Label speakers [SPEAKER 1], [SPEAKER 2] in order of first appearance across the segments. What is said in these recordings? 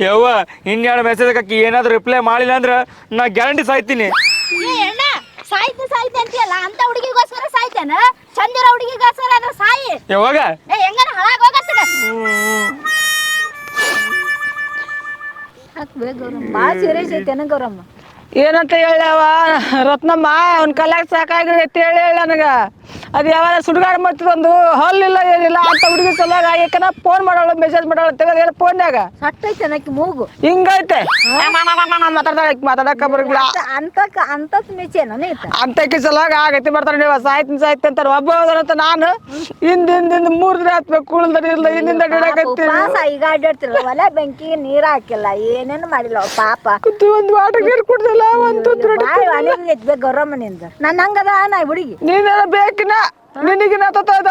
[SPEAKER 1] ಯವ್ವ ಇನ್ನೆರಡು ಮೆಸೇಜ್ ಹಾಕಿ ಏನಾದ್ರು ರಿಪ್ಲೈ ಮಾಡಿಲ್ಲ ಅಂದ್ರೆ ನಾ ಗ್ಯಾರಂಟಿ ಸಾಯ್ತೀನಿ.
[SPEAKER 2] ಸಾಯ್ತಿ ಅಂತೀಯಲ್ಲ ಅಂತ ಹುಡುಗಿಗೋಸ್ಕರ ಸಾಯ್ತೇನ? ಚಂದಿರ ಹುಡುಗಿಗೋಸ್ಕರ ಅದ್ರ ಸಾಯಿ.
[SPEAKER 1] ಯಾವಾಗ
[SPEAKER 2] ಹೆಂಗನ ಹಾಳಾಗ ಹೋಗತ್ತದ. ಭಾಳ ಸೀರಿಯಸ್ ಐತೇನ ಗೌರಮ್ಮ?
[SPEAKER 3] ಏನಂತ ಹೇಳವ ರತ್ನಮ್ಮ ಅವ್ನ ಕಲ್ಯಾಕ ಸಾಕಾಗಿತ್ತು ಹೇಳಿ ನನಗ. ಅದು ಯಾವಾಗ ಸುಡುಗಾಡು ಮಾಡ್ತಿದೊಂದು ಹಲ್ಲಿಲ್ಲ ಏನಿಲ್ಲ ಅಂತ ಹುಡುಗಿ ಸಲುವಾಗ ಯಾಕನ ಫೋನ್ ಮಾಡೋಳು ಮೆಸೇಜ್ ಮಾಡೋಳು ತೆಗೆದ ಫೋನ್ಯಾಗ
[SPEAKER 2] ಸಟ್ಟೈತೆ ನಕ್ಕಿ ಮೂಗು
[SPEAKER 3] ಹಿಂಗೈತೆ ಮಾತಾಡಕ ಬರಲ್ಲ
[SPEAKER 2] ಅಂತಕ್ ಮಿಚೇನ
[SPEAKER 3] ಅಂತಕಿ ಸಲುವಾಗ ಆಗೈತಿ ಬರ್ತಾರೆ ನೀವು ಸಾಯ್ತಿ ಅಂತಾರೆ. ಒಬ್ಬ ಹೋದಂತ ನಾನು ಹಿಂದಿಂದ 3 ದಿನ ಹತ್ಬೇಕು ಕುಳ್ದ ಇಲ್ಲ ಹಿಂದಿಂದ
[SPEAKER 2] ಈಗ ಅಡ್ಡಾಡ್ತಿರಲ್ಲ ಒಲೆ ಬೆಂಕಿಗೆ ನೀರ್ ಹಾಕಿಲ್ಲ ಏನೇನು ಮಾಡಿಲ್ಲ ಪಾಪ.
[SPEAKER 3] ಒಂದು ವಾಟರ್ ನೀರು ಕುಡ್ದಿಲ್ಲ ಒಂದು
[SPEAKER 2] ಗೌರಮ್ಮನಿಂದ ನನ್ನ ಹಂಗದ ನಾ ಹುಡುಗಿ
[SPEAKER 3] ನೀನ ಬೇಕಿನ ನಿನಗಿನ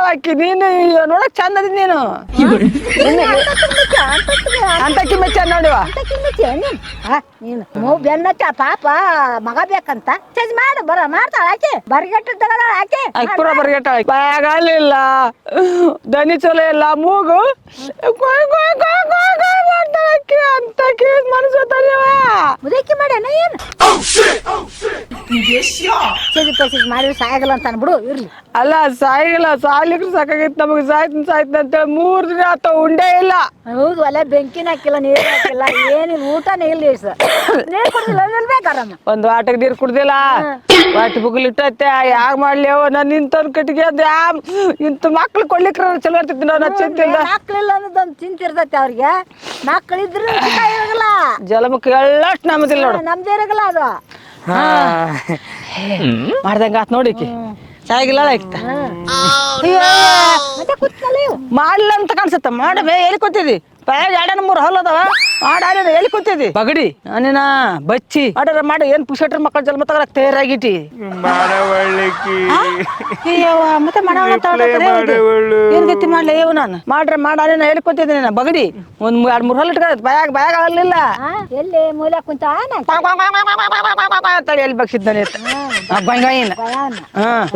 [SPEAKER 3] ಆಕಿ ನೀನು ನೋಡಕ್ ಚಂದ ಅದಿ ನೀನು ಅಂತಕಿ ಮೆಚ್ಚ ನೋಡಿವ
[SPEAKER 2] ನೀನು ಮೂವ್ ಬೆನ್ನತ್ತ ಪಾಪ ಮಗ ಬೇಕಂತ ಚೇಂಜ್ ಮಾಡು ಮಾಡ್ತಾಳ ಆಕೆ ಬರ್ಗೆಟ್ಟು ತಗದಾಳ ಆಕೆ
[SPEAKER 3] ಪೂರ ಬರ್ಗೆಟ್ಟ ಬಾಯಾಗಲಿಲ್ಲ ದನಿ ಚಲೋ ಇಲ್ಲ ಮೂಗು ಮಾಡ್ತಾಳಕ್ಕಿ ಅಂತಕಿ ಮನಸ್ಸು
[SPEAKER 2] ಮುದಕಿ ಮಾಡ್ಯಾನ ಏನು ಮಾಡಿದ್ರೆ ಸಾಯಗಲ್ಲ ಅಂತ ಅನ್ಬಿಡು ಇರ್ಲಿ.
[SPEAKER 3] ಅಲ್ಲ ಸಾಯಿಲ್ಲ ಸಾಯ್ಲಿಕ್ಕೆ ಸಾಕಾಗೈತಿ ನಮಗೆ ಸಾಯ್ತೀನಿ ಅಂತೇಳಿ 3 ದಿನ ಆತ ಉಂಡೇ ಇಲ್ಲ.
[SPEAKER 2] ಹೌದು ಒಲೆ ಬೆಂಕಿನ ಹಾಕಿಲ್ಲ ನೀರು ಹಾಕಿಲ್ಲ ಏನಿಲ್ಲ ಊಟನೇ ಇಲ್ಲ ನೀರು ಕುಡ್ದಿಲ್ಲ ಬೇಕಾರಮ್ಮ
[SPEAKER 3] ಒಂದು ವಾಟಕ್ಕೆ ನೀರು ಕುಡ್ದಿಲ್ಲ ವಾಟಿ ಬುಗ್ಲಿಟ್ಟೈತೆ ಯಾಕೆ ಮಾಡ್ಲಿ ನಾನು ಇಂಥವ್ನ ಕಟ್ಟಿಗೆ ಅದು ಇಂಥ ಮಕ್ಳು ಕೊಡ್ಲಿಕ್ರ ಚಲೋ ಇರ್ತಿದ್ವಿ ನಾವು ಚಿಂತಿಲ್ಲ.
[SPEAKER 2] ಮಕ್ಳಿಲ್ಲ ಅನ್ನೋದೊಂದು ಚಿಂತೆ ಇರ್ತೈತೆ ಅವ್ರಿಗೆ. ಮಕ್ಳಿದ್ರು ಇರಲ್ಲ
[SPEAKER 3] ಜಲಮುಖ ಎಳ್ಳಷ್ಟು ನಮ್ಮದಿಲ್ಲ ನೋಡು
[SPEAKER 2] ನಮ್ದೇ ಇರಲ್ಲ ಅದು
[SPEAKER 3] ಮಾಡ್ದಂಗ ಆತ್ ನೋಡಿಕಿ ಸಾಗಿಲ್ಲ ಮಾಡ್ಲ ಅಂತ ಕಾಣಿಸುತ್ತ ಮಾಡಬೇ ಎಲ್ಲಿ ಕೂತಿದಿ ಪಯಾಗ 2-3 ಹಲ್ಲು ಅದಾವ ಮಾಡಾನ ಎಲ್ಲಿ ಕೂತಿದಿ ಬಗಡಿ ನಾನಿನ ಬಚ್ಚಿ ಆರ್ಡರ್ ಮಾಡಿ ಏನ್ ಪುಷಟ್ರ ಮಕ್ಕಳ ಜನ್ಮ ತಗೊಳಕ್ ತಯಾರಾಗಿಟ್ಟಿ ಮತ್ತೆ ಏನ್ ಗತಿ ಮಾಡ್ಲಿ ಇವ್ ನಾನು ಮಾಡಾನ ಎಲ್ಲಿ ಕೂತಿದ್ದೀನಿ ನಾ ಬಗಡಿ 1-2-3 ಹಲ್ಲು ಇಟ್ಕ ಬಾಯಾಗ ಹಲ್ಲಿಲ್ಲ
[SPEAKER 2] ಎಲ್ಲಿ ಮೂಲ ಕುಂತ
[SPEAKER 3] ಎಲ್ಲಿ ಬಗ್ಸಿದ್ದಾನೆ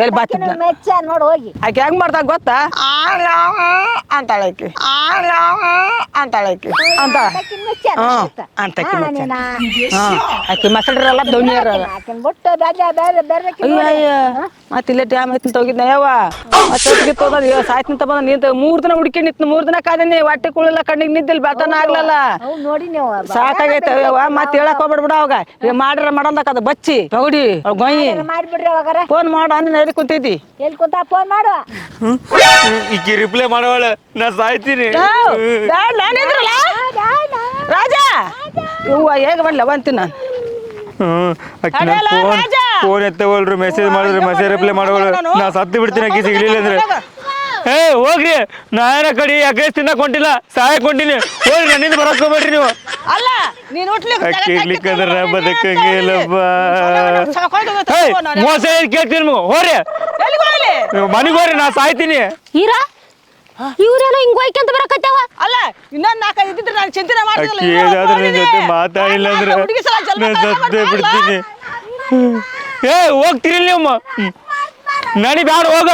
[SPEAKER 3] ಎಲ್ಲಿ ಬಾತಿದ್ದ
[SPEAKER 2] ಮೆಚ್ಚ ನೋಡ್ ಹೋಗಿ
[SPEAKER 3] ಆಕೆ ಹೆಂಗ್ ಮಾಡ್ತಾ ಗೊತ್ತಾ ಅಂತಾಳಕಿ ಅಂತಾಳಕಿ ಅಂತ ಆಕಿ ಮಸಡ್ರಲ್ಲ ದೌನ್ಯಾರ ಮತ್ತೆ ಇಲ್ಲೇ ಡ್ಯಾಮ್ ಐತಿ ಹೋಗಿದ್ನ ಯವ್ವ ಮತ್ತೆ ತೋದ ಸಾಯ್ತಿಂತ ಬಂದ ನಿಂತ 3 ದಿನ ಹುಡ್ಕೊಂಡಿತ್ತು 3 ದಿನ ಕಾದೇನಿ ಹೊಟ್ಟೆ ಕುಳಿಲ್ಲ ಕಣ್ಣಿಗೆ ನಿದ್ದಿಲ್ಲ ಬೆಳತನ ಆಗ್ಲಲ್ಲ ಸಾಕಾಗೈತೆ ಯವ್ವ ಮತ್ತೆ ಹೇಳಕ್ ಹೋಗ್ಬಿಡ್ಬಿಡ ಅವಾಗ ಮಾಡ್ರ ಮಾಡಂದಕ್ಕದ ಬಚ್ಚಿ ತಗೊಡಿ ಗೊಯ್ಯಿ
[SPEAKER 2] ಮಾಡ್ಬಿಡ್ರಿ ಅವಾಗ
[SPEAKER 3] ಫೋನ್ ಮಾಡು ಅಂದ ಎಲ್ಲಿ ಕೂತೈತಿ
[SPEAKER 2] ಎಲ್ಲಿ ಕುಂತ ಫೋನ್ ಮಾಡು
[SPEAKER 1] ಈಕಿ ರಿಪ್ಲೈ ಮಾಡವಳ ನಾ ಸಾಯ್ತೀನಿ
[SPEAKER 3] ರಾಜ ಹೂವ ಹೇಗ ಮಾಡ್ಲ ಬಂತೀನಿ ನಾನು
[SPEAKER 1] ಫೋನ್ ಎತ್ತವಲ್ರು ಮೆಸೇಜ್ ಮಾಡಿದ್ರೆ ಮೆಸೇಜ್ ರಿಪ್ಲೈ ಮಾಡವಳು ನಾ ಸತ್ತು ಬಿಡ್ತೀನಿ ಆಕಿ ಸಿಗ್ಲಿಲ್ಲ ಅಂದ್ರೆ ಹೋಗ್ರಿ ನಾಯನ ಕಡೆ ಯಾಕೆ ತಿನ್ನಕ್ ಹೊಂಟಿಲ್ಲ ಸಹಾಯಕ್ ಹೊಂಟಿನಿ ಹೋಗಿ ನನ್ನಿಂದ ಬರಕ್ ಹೋಗ್ಬೇಡ್ರಿ ನೀವು
[SPEAKER 3] ಅಲ್ಲ ನೀನು
[SPEAKER 1] ಇರ್ಲಿಕ್ಕಂದ್ರ ಬದಕಂಗಿಲ್ಲಪ್ಪ ಮೋಸ ಕೇಳ್ತೀನಿ ನಿಮ್ಗೆ ಹೋರಿ ಮನೆಗೆ ಹೋರಿ ನಾ ಸಾಯ್ತೀನಿ
[SPEAKER 2] ಹೀರಾ ಇವ್ರೇನೋ ಹಿಂಗ್ ಹೋಯ್ಕಂತ ಬರಕತ್ತವ
[SPEAKER 3] ಅಲ್ಲ ಇನ್ನೊಂದು 4 ಇದ್ದಿದ್ರೆ ನಾನು ಚಿಂತನೆ ಮಾಡ್ತಿದ್ದೆ
[SPEAKER 1] ಏನಾದ್ರೂ ನಿನ್ ಜೊತೆ ಮಾತಾಡಿಲ್ಲ ಅಂದ್ರೆ ನಾನು ಸತ್ತೇ ಬಿಡ್ತೀನಿ ಹೋಗ್ತೀರಿ ನೀವು ನಡಿ ಬ್ಯಾಡ ಹೋಗ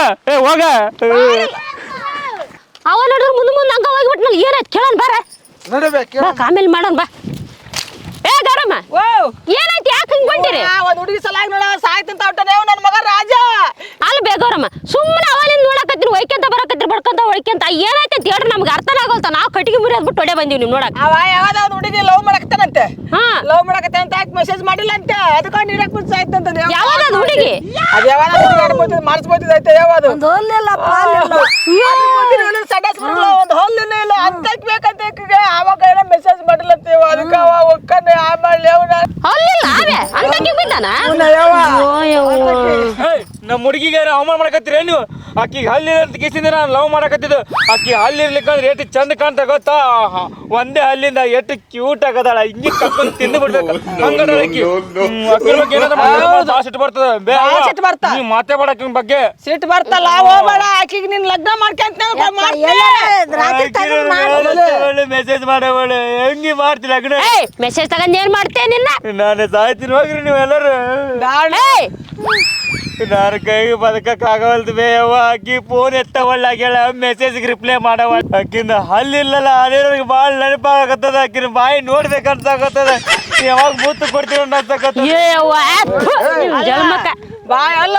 [SPEAKER 1] ಹೋಗ
[SPEAKER 2] ಅವ ನೋಡ್ರಿ ಮುಂದೆ ಹಂಗ ಹೋಗ್ಬಿಟ್ನಲ್ಲ ಏನಾಯ್ತು ಕೇಳೋಣ ಬಾರ ಆಮೇಲೆ ಮಾಡೋಣ ಬಾ ಗರಮ್ಮ ಏನಾಯ್ತು ಯಾಕೆ ಹಿಂಗ್ ಬಂದಿರಿ
[SPEAKER 3] ಒಂದು ಹುಡುಗಿ ಸಲಾಗಿ ನೋಡ ಸಾಯ್ತಂತ ಹೊಟ್ಟನೆ ನನ್ನ ಮಗ ರಾಜ
[SPEAKER 2] ಅಲ್ಲಿ ಬೇಗವ್ರಮ್ಮ ಸುಮ್ಮನೆ ಅವಲಿಂದ ನೋಡಕತ್ತೀನಿ ಒಯ್ಕಂತ ಬರಕತ್ರಿ ಬಡ್ಕಂತ ಒಯ್ಕಂತ ಏನಾಯ್ತು ಅಂತ ಹೇಳ್ರಿ ನಮ್ಗೆ ಅರ್ಥ ಆಗೋಲ್ತ ನಾವು ಕಟ್ಟಿಗೆ ಮುರಿ ಅದ್ಬಿಟ್ಟು ಹೊಡೆ ಬಂದೀವಿ ನೀವು ನೋಡಕ್
[SPEAKER 3] ಅವ ಯಾವ್ದ ಒಂದು ಹುಡುಗಿ ಲವ್ ಮಾಡಕತ್ತಾನಂತೆ ಲವ್ ಮಾಡಕತ್ತೆ ಅಂತ ಯಾಕೆ ಮೆಸೇಜ್ ಮಾಡಿಲ್ಲ ಅಂತ ಅದಕ್ಕೆ ನೀರಕ್ ಮುಂಚೆ ಸಾಯ್ತಂತ
[SPEAKER 2] ಯಾವಾಗ ಹುಡುಗಿ
[SPEAKER 3] ಅದು ಯಾವಾಗ ಮಾಡಿಸ್ಬೋದಿದ್ದೈತೆ ಯಾವಾಗ ಒಂದು ಹೊಲ್ಲಿನ ಇಲ್ಲ ಅಂತಕ್ ಬೇಕಂತ ಅವಾಗ ಏನೋ ಮೆಸೇಜ್ ಮಾಡಿಲ್ಲಂತೆ ಅದಕ್ಕೆ ಅವ ಒಕ್ಕನೆ ಆಮೇಲೆ
[SPEAKER 1] ನಮ್ಮ ಹುಡುಗಿಗೆ ಅವಮಾನ ಮಾಡಕತ್ತೀರ ನೀವು ಆಕಿಗೆ ಹಲ್ಲಿ ಅಂತ ಕಿಸಿಂದ ನಾನು ಲವ್ ಮಾಡಕತ್ತಿದ್ದು ಆಕಿ ಹಲ್ಲಿ ಇರ್ಲಿಕ್ಕಂದ್ರೆ ಎಷ್ಟು ಚಂದ ಕಾಣ್ತಾ ಗೊತ್ತಾ ಒಂದೇ ಹಲ್ಲಿಂದ ಎಷ್ಟು ಕ್ಯೂಟ್ ಆಗದಾಳ ಹಿಂಗೆ ಕರ್ಕೊಂಡು ತಿಂದು ಬಿಡ್ಬೇಕು ಹಂಗಡಕಿ ಸಿಟ್ಟು ಬರ್ತದ ನೀವು ಮಾತೇ ಮಾಡಕ್ ಬಗ್ಗೆ
[SPEAKER 3] ಸಿಟ್ಟು ಬರ್ತಲ್ಲ ಹೋಗ್ಬೇಡ ಆಕಿಗೆ ನಿನ್ ಲಗ್ನ ಮಾಡ್ಕೊಂತ
[SPEAKER 1] ಮೆಸೇಜ್ ಮಾಡವಳು ಹೆಂಗಿ ಮಾಡ್ತಿ ಲಗ್ನ
[SPEAKER 2] ಮೆಸೇಜ್ ತಗೊಂಡ್ ಏನ್ ಮಾಡ್ತೇನೆ
[SPEAKER 1] ನಾನು ಸಾಯ್ತೀನಿ ಹೋಗ್ರಿ ನೀವು ಎಲ್ಲರೂ ನಾನು ಕೈಗೆ ಬದುಕಕ್ಕಾಗವಲ್ದು ಬೇ ಅವ್ವ. ಆಕಿ ಫೋನ್ ಎತ್ತವಳ್ಳಾಗ್ಯಾಳ, ಮೆಸೇಜ್ಗೆ ರಿಪ್ಲೈ ಮಾಡವ. ಆಕಿಂದ ಹಲ್ಲಿಲ್ಲಲ್ಲ, ಅದೇ ನನಗೆ ಭಾಳ ನೆನಪಾಗತ್ತದ. ಆಕಿನ ಬಾಯಿ ನೋಡ್ಬೇಕನ್ಸಾಕತ್ತದ. ಯಾವಾಗ ಮೂತ್ತು ಕೊಡ್ತೀವಿ ಅನ್ಸಕತ್ತದ.
[SPEAKER 2] ಜನ್ಮಕ್ಕ
[SPEAKER 3] ಬಾಯ್ ಅಲ್ಲ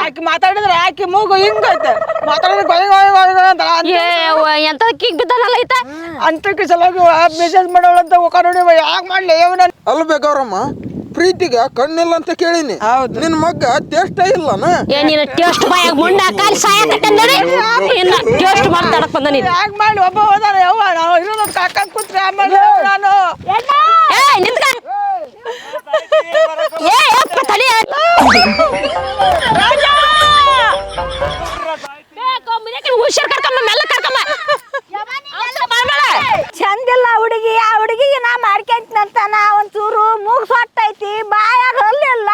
[SPEAKER 3] ಆಕಿ ಮಾತಾಡಿದ್ರೆ ಆಕಿ ಮೂಗು ಹಿಂಗೈತೆ ಮಾತಾಡಿದ್ರೆ ಗೊಯ್ ಗೊಯ್ ಗೊಯ್ ಗೊಯ್ ಅಂತ
[SPEAKER 2] ಎಂತ ಕಿಗ್ ಬಿದ್ದಾನಲ್ಲ ಐತ
[SPEAKER 3] ಅಂತಕ್ಕೆ ಸಲುವಾಗಿ ಮೆಸೇಜ್ ಮಾಡೋಳಂತ ನೋಡಿ ಯಾಕೆ ಮಾಡ್ಲಿ ನಾನು
[SPEAKER 4] ಅಲ್ಲ ಬೇಕವ್ರಮ್ಮ, ಪ್ರೀತಿಗೆ ಕಣ್ಣಿಲ್ಲ ಅಂತ ಕೇಳಿನಿ. ನಿನ್ ಮಗ್ಗ ಟೇಸ್ಟ್ ಇಲ್ಲನ?
[SPEAKER 2] ನೀನು ಟೇಸ್ಟ್ ಬಾಯಾಗ ಮುಣ್ಣ ಕಾಲಿ ಸಾಯಕತ್ತಂದ್ರೆ ಇನ್ನ ಟೇಸ್ಟ್ ಮಾತಾಡಕ್ ಬಂದ ನೀನು.
[SPEAKER 3] ಯಾಕೆ ಮಾಡಿ ಒಬ್ಬ ಹೋದಾನ ಯವ್ವ ನಾನು ಇರೋದು ಕಾಕಂದ್ ಕೂತ್ರೆ ಆಮೇಲೆ ನಾನು
[SPEAKER 2] ನಿಂತ್ಕ ತಡಿ ಹುಷಾರ್ ಕರ್ಕಮ್ಮ ಮೆಲ್ಲ ಕರ್ಕಮ್ಮ
[SPEAKER 5] ಚಂದಿಲ್ಲ ಹುಡುಗಿ. ಆ ಹುಡುಗಿಗೆ ನಾ ಮಾಡ್ಕೊಂತಂತಾನ ಒಂಚೂರು ಮೂಗ್ ಸೊಟ್ಟೈತಿ, ಬಾಯಾಗ ಹಲ್ಲಿಲ್ಲ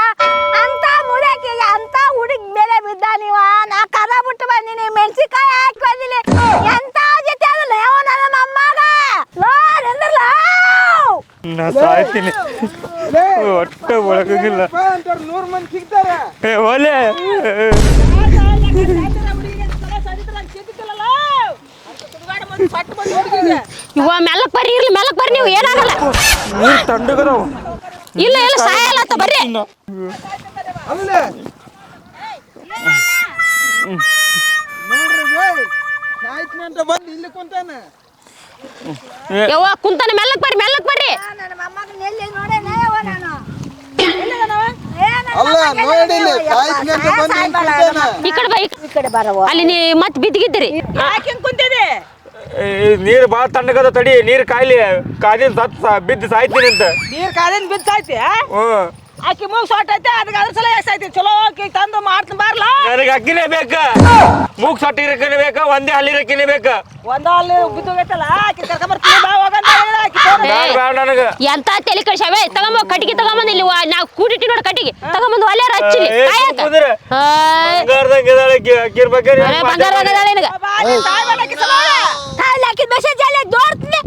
[SPEAKER 5] ಅಂತ ಮುದಕಿಗೆ ಅಂತ ಹುಡುಗಿ ಮೇಲೆ ಬಿದ್ದ ನೀವ. ನಾ ಕದ ಬಿಟ್ಟು ಬಂದಿನಿ, ಮೆಣಸಿಕಾಯಿ ಹಾಕಿ ಬಂದಿನಿ. ಎಂತ ಜೊತೆ ಅದಲ್ಲ ಯಾವ ನನ್ನ ಮೊಮ್ಮಗ ಲೋ ನಿಂದ್ರಲ್ಲ.
[SPEAKER 1] ನಾ ಸಾಯ್ತೀನಿ, ಒಟ್ಟು ಒಳಗಿಲ್ಲ.
[SPEAKER 4] 100 ಮಂದಿ ಸಿಗ್ತಾರೆ.
[SPEAKER 1] ಒಲೆ
[SPEAKER 2] ಇವ ಮೆಲ್ಲಕ್ ಬರ್ರಿ, ಇರ್ಲಿ ಮೆಲ್ಲಕ್ ಬರ್ರಿ, ನೀವು ಏನಾಗಲ್ಲ.
[SPEAKER 1] ನೀರು ತಣ್ಣಗದವು.
[SPEAKER 2] ಇಲ್ಲ ಇಲ್ಲ ಸಾಯಲ್ಲ ಅಂತ ಬರ್ರಿ.
[SPEAKER 4] ಅಲ್ಲೇ ನೋಡ್ರಿ ಸಾಯ್ತೀನಿ ಅಂತ ಬಂದು ಇಲ್ಲಿ ಕುಂತಾನೆ.
[SPEAKER 2] ಯವ್ವ ಕುಂತಾನೆ, ಮೆಲ್ಲಕ್ ಬರ್ರಿ ಮೆಲ್ಲಕ್ ಬರ್ರಿ.
[SPEAKER 5] ನನ್ನ ಮೊಮ್ಮಗನ ಎಲ್ಲಿ ನೋಡೇನ ಯವ್ವ ನಾನು.
[SPEAKER 4] ಅಲ್ಲ ನೋಡಿಲಿ ಸಾಯ್ತೀನಿ ಅಂತ ಬಂದು ಇಲ್ಲಿ ಕುಂತಾನೆ.
[SPEAKER 2] ಈ ಕಡೆ ಬಾ,
[SPEAKER 5] ಈ ಕಡೆ ಬರವ.
[SPEAKER 2] ಅಲ್ಲಿ ನೀ ಮತ್ ಬಿದ್ದಿಗಿದ್ದೀರಿ.
[SPEAKER 3] ಯಾಕೆ ಹಿಂಗ್ ಕುಂತಿದೆ?
[SPEAKER 1] ನೀರು ಭಾಳ ತಣ್ಣಗದ. ತಡಿ, ನೀರು ಕಾಯ್ಲಿ, ಕಾದಿನ ಬಿದ್ದು ಸಾಯ್ತೀನಿ ಅಂತ.
[SPEAKER 3] ನೀರ್ ಕಾಲಿನ ಬಿದ್ದು ಸಾಯ್ತಿ
[SPEAKER 1] ಹ್ಞೂ,
[SPEAKER 3] ಆಕಿ ಮೂಗ್ ಸೊಟ್ಟೈತೆ ಅದಕ್ಕೆ ಅದ್ರ ಸಲ ಸಾಯ್ತಿ. ಚಲೋ ಆಕಿ ತಂದು ಮಾಡ್ತೀನಿ ಬಾರ್ಲಾ.
[SPEAKER 1] ನನಗೆ ಅಕ್ಕಿನೇ ಬೇಕ, ಮೂಗ್ ಸೊಟ್ಟಿರಕ್ಕನೇ ಬೇಕ, ಒಂದೇ ಹಲ್ಲಿರಕ್ಕನೇ ಬೇಕ.
[SPEAKER 3] ಒಂದ ಅಲ್ಲಿ ಬಿದ್ದೋಗೈತಲ್ಲ ಆಕಿ ಕರ್ಕೊಂಬರ್ತೀನಿ ಬಾ ಹೋಗಂತ ಹೇಳಿದ ಆಕಿ ಫೋನ್
[SPEAKER 1] ಬೇಡ ನನಗೆ.
[SPEAKER 2] ಎಂತ ತಲೆ ಕಳ್ಸಾವೆ. ತಗೊಂಬ ಕಟ್ಟಿಗೆ ತಗೊಂಬಂದ್ ಇಲ್ಲಿ ನಾವು ಕೂಡಿಟ್ಟಿ ನೋಡಿ ಕಟ್ಟಿಗೆ ತಗೊಂಬಂದು ಒಲೆ ಹಚ್ಚಿಲಿ ಕಾಯಕ.
[SPEAKER 1] ಬಂಗಾರದಂಗೆ ಇದಾಳೆ ಅಕ್ಕಿರ ಬಗ್ಗೆ.
[SPEAKER 5] ಹಾಕಿ ಮೆಸೇಜ್ ಎಲ್ಲ ನೋಡ್ತೀನಿ.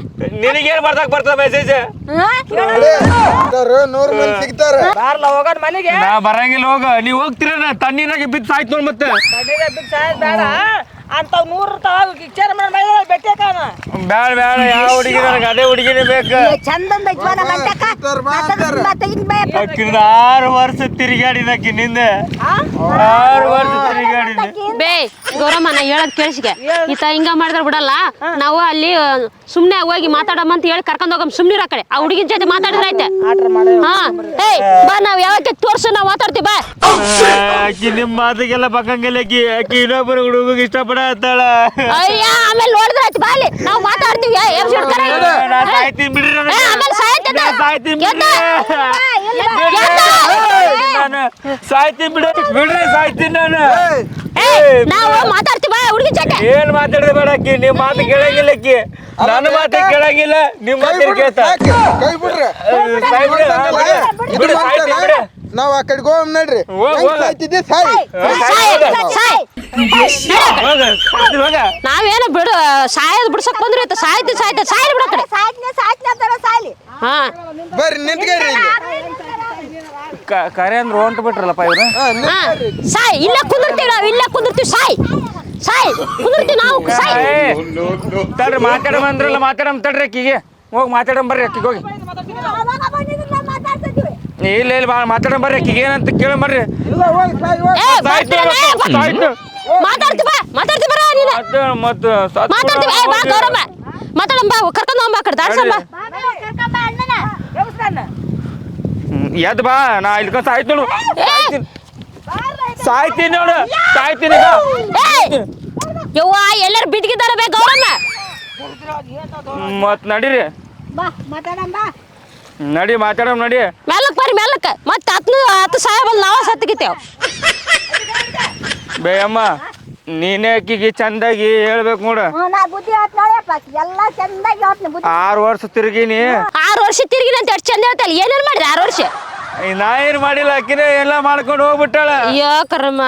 [SPEAKER 1] ನಿನಗೇನು ಬರ್ದಾಕ ಬರ್ತದ ಮೆಸೇಜ್?
[SPEAKER 4] 100 ಮಂದಿ ಸಿಗ್ತಾರೆ.
[SPEAKER 3] ಬಾರ್ಲ ಹೋಗೋಣ ಮನೆಗೆ.
[SPEAKER 1] ನಾ ಬರಂಗಿಲ್ಲ, ಹೋಗ. ನೀವ್ ಹೋಗ್ತೀರ ತಣ್ಣೀರಾಗೆ ಬಿದ್ದು ಸಾಯ್ತು ನೋಡ್. ಮತ್ತೆ
[SPEAKER 3] ಬಿದ್ದು ಸಾಯೋದ್ ಬೇಡ ಅಂತ 100 ವಿಚಾರ ಮಾಡಿ ಬೆಟ್ಟಿ ಹಾಕೋಣ.
[SPEAKER 1] ಬ್ಯಾಡ ಬ್ಯಾಡ, ಯಾವ ಹುಡುಗಿ ನನಗೆ ಅದೇ ಹುಡುಗಿನೇ ಬೇಕು.
[SPEAKER 5] ಚಂದಂದ ಜೀವನ ಮಂಟಕ
[SPEAKER 1] ಅಕ್ಕಿಂದ 6 ವರ್ಷ ತಿರುಗಾಡಿನ ಅಕ್ಕಿನಿಂದ 6 ವರ್ಷ ತಿರುಗಾಡಿನ.
[SPEAKER 2] ಬೇ ಗೌರಮ್ಮ, ನಾ ಹೇಳದ್ ಕೇಳಿಸಿಕೆ. ಈತ ಹಿಂಗ ಮಾಡಿದ್ರೆ ಬಿಡಲ್ಲ. ನಾವು ಅಲ್ಲಿ ಸುಮ್ನೆ ಹೋಗಿ ಮಾತಾಡಮ್ಮ ಅಂತ ಹೇಳಿ ಕರ್ಕೊಂಡ್ ಹೋಗಮ್. ಸುಮ್ನಿರ ಕಡೆ ಆ ಹುಡುಗಿನ ಜೊತೆ ಮಾತಾಡಿದ್ರೆ ಆಯ್ತೆ. ಹಾ ಏಯ್ ಬಾ, ನಾವ್ ಯಾವಕ್ಕೆ ತೋರ್ಸು, ನಾವ್ ಮಾತಾಡ್ತೀವಿ ಬಾ.
[SPEAKER 1] ಅಕ್ಕಿ ನಿಮ್ ಮಾತಿಗೆಲ್ಲ ಬಕ್ಕಂಗಿಲ್ಲ. ಅಕ್ಕಿ ಇನ್ನೊಬ್ಬರು ಹುಡುಗಿಗೆ ಇಷ್ಟಪಡತ್ತಾಳ.
[SPEAKER 2] ಅಯ್ಯ ಆಮೇಲೆ ನೋಡಿದ್ರೆ ಆಯ್ತು ಬಾಲಿ, ನಾವ್ ಮಾತಾಡ್ತೀವಿ.
[SPEAKER 1] ನಾ ಸಾಯ್ತೀನಿ ಬಿಡ್ರಿ,
[SPEAKER 2] ಆಮೇಲೆ ಸಾಯ್ತದ.
[SPEAKER 1] ಸಾಯ್ತೀನಿ ಬಿಡ್ರಿ, ನಾನು ಸಾಯ್ತೀನಿ ಬಿಡ್ರಿ, ಸಾಯ್ತೀನಿ ನಾನು.
[SPEAKER 2] ನಾವು ಮಾತಾಡ್ತೀವಿ ಬಾ ಹುಡುಗಿ ಜೊತೆ.
[SPEAKER 1] ಏನ್ ಮಾತಾಡಿದ ಬೇಡ ಅಕ್ಕಿ, ನಿಮ್ ಮಾತು ಕೇಳಂಗಿಲ್ಲ. ಅಕ್ಕಿ ನನ್ನ ಮಾತು ಕೇಳಂಗಿಲ್ಲ, ನಿಮ್ ಮಾತು ಕೇಳ್ತಾ.
[SPEAKER 4] ಕೈ ಬಿಡ್ರಿ.
[SPEAKER 1] ಬಿಡು, ಸಾಯ್ತೀನಿ ಬಿಡು.
[SPEAKER 4] ನಾವ್ ಆ ಕಡೆಗೆ ಹೋಗ್ ನೋಡ್ರಿ. ಸಾಯ್ತಿದ್ದೆ ಸಾಯ್.
[SPEAKER 2] ನಾವೇನು ಬಿಡು ಸಾಯದ್ ಬಿಡ್ಸಕ್ ಬಂದ್ರಿ ಸಾಯ್ತಿ ಸಾಯ್ತ ಸಾಯ್ಲಿ ಬಿಡ ಕಡೆ.
[SPEAKER 5] ಸಾಯ್ತೀನಿ ಅಂತಾರ ಸಾಯ್ಲಿ.
[SPEAKER 2] ಹಾ
[SPEAKER 4] ಬರ್ರಿ ನಿಂತ್ಕೊಳ್ರಿ ಇಲ್ಲಿ.
[SPEAKER 1] ಕರೆ ಅಂದ್ರೆ ಹೊಂಟು ಬಿಟ್ರಲ್ಲಪ್ಪ ಇವ್ರು.
[SPEAKER 2] ಸಾಯ್, ಇಲ್ಲೇ ಕುಂದಿರ್ತೀವಿ ನಾವು, ಇಲ್ಲೇ ಕುಂದಿರ್ತೀವಿ. ಸಾಯ್ ಸಾಯ್ ಕುಂದಿರ್ತೀವಿ ನಾವು. ಸಾಯ್
[SPEAKER 1] ತಡ್ರಿ, ಮಾತಾಡಮ್ ಅಂದ್ರಲ್ಲ, ಮಾತಾಡಮ್ ತಡ್ರಿ. ಅಕ್ಕಿಗೆ ಹೋಗಿ ಮಾತಾಡಮ್ ಬರ್ರಿ. ಅಕ್ಕಿಗೆ ಹೋಗಿ ಇಲ್ಲ ಇಲ್ಲ ಮಾತಾಡಮ್ ಬರ್ರಿ. ಅಕ್ಕಿಗೆ ಏನಂತ ಕೇಳ ಬರ್ರಿ.
[SPEAKER 2] ಮಾತಾಡ್ತೀವಿ ಬಾ, ಮಾತಾಡ್ತೀವಿ ಬರ ನೀನು.
[SPEAKER 1] ಮತ್ತೆ
[SPEAKER 2] ಮಾತಾಡ್ತೀವಿ. ಬಾ ಗೌರಮ್ಮ, ಮಾತಾಡಮ್ ಬಾ, ಕರ್ಕೊಂಡು ಹೋಗ್ಬಾ ಕಡೆ ದಾಡ್ಸಮ್ಮ.
[SPEAKER 1] ಎದ್ ಬಾ, ನಾ ಇಲ್ಲಿ ಸಾಯ್ತು ನೋಡು. ಸಾಯ್ತೀನಿ ನೋಡು, ಸಾಯ್ತೀನಿ.
[SPEAKER 2] ಯವ್ವ ಎಲ್ಲರೂ ಬಿದ್ದಿದ್ದಾರೆ ಬೇ ಗೌರಮ್ಮ.
[SPEAKER 1] ಮತ್ ನಡೀರಿ, ನಡಿ ಮಾತಾಡಮ್ ನಡಿ.
[SPEAKER 2] ಮೆಲ್ಲಕ್ ಬರ್ರಿ ಮೆಲ್ಲಕ್. ಮತ್ತೆ 10 ಸಾಯಬಲ್ ನಾವ ಸತ್ತಿಗಿತ್ತೇವ್.
[SPEAKER 1] ಬೇ ಅಮ್ಮ, ನೀನೇ ಅಕ್ಕಿಗೆ ಚಂದಾಗಿ ಹೇಳ್ಬೇಕು ನೋಡು.
[SPEAKER 5] ನಾ ಬುದ್ಧಿ ಆತ್ ನೋಡಪ್ಪ, ಎಲ್ಲ ಚಂದಾಗಿ ಹೇಳ್ತೀನಿ ಬುದ್ಧಿ.
[SPEAKER 1] 6 ವರ್ಷ ತಿರುಗಿನಿ.
[SPEAKER 2] 6 ವರ್ಷ ತಿರುಗಿನ ಅಂತ ಎಷ್ಟು ಚಂದ ಹೇಳ್ತಲ್ಲ. ಏನೇನ್ ಮಾಡಿದೆ 6 ವರ್ಷ?
[SPEAKER 1] ನಾ ಏನ್ ಮಾಡಿಲ್ಲ, ಅಕ್ಕಿನೇ ಎಲ್ಲ ಮಾಡ್ಕೊಂಡು ಹೋಗ್ಬಿಟ್ಟಾಳ.
[SPEAKER 2] ಅಯ್ಯೋ ಕರ್ಮ.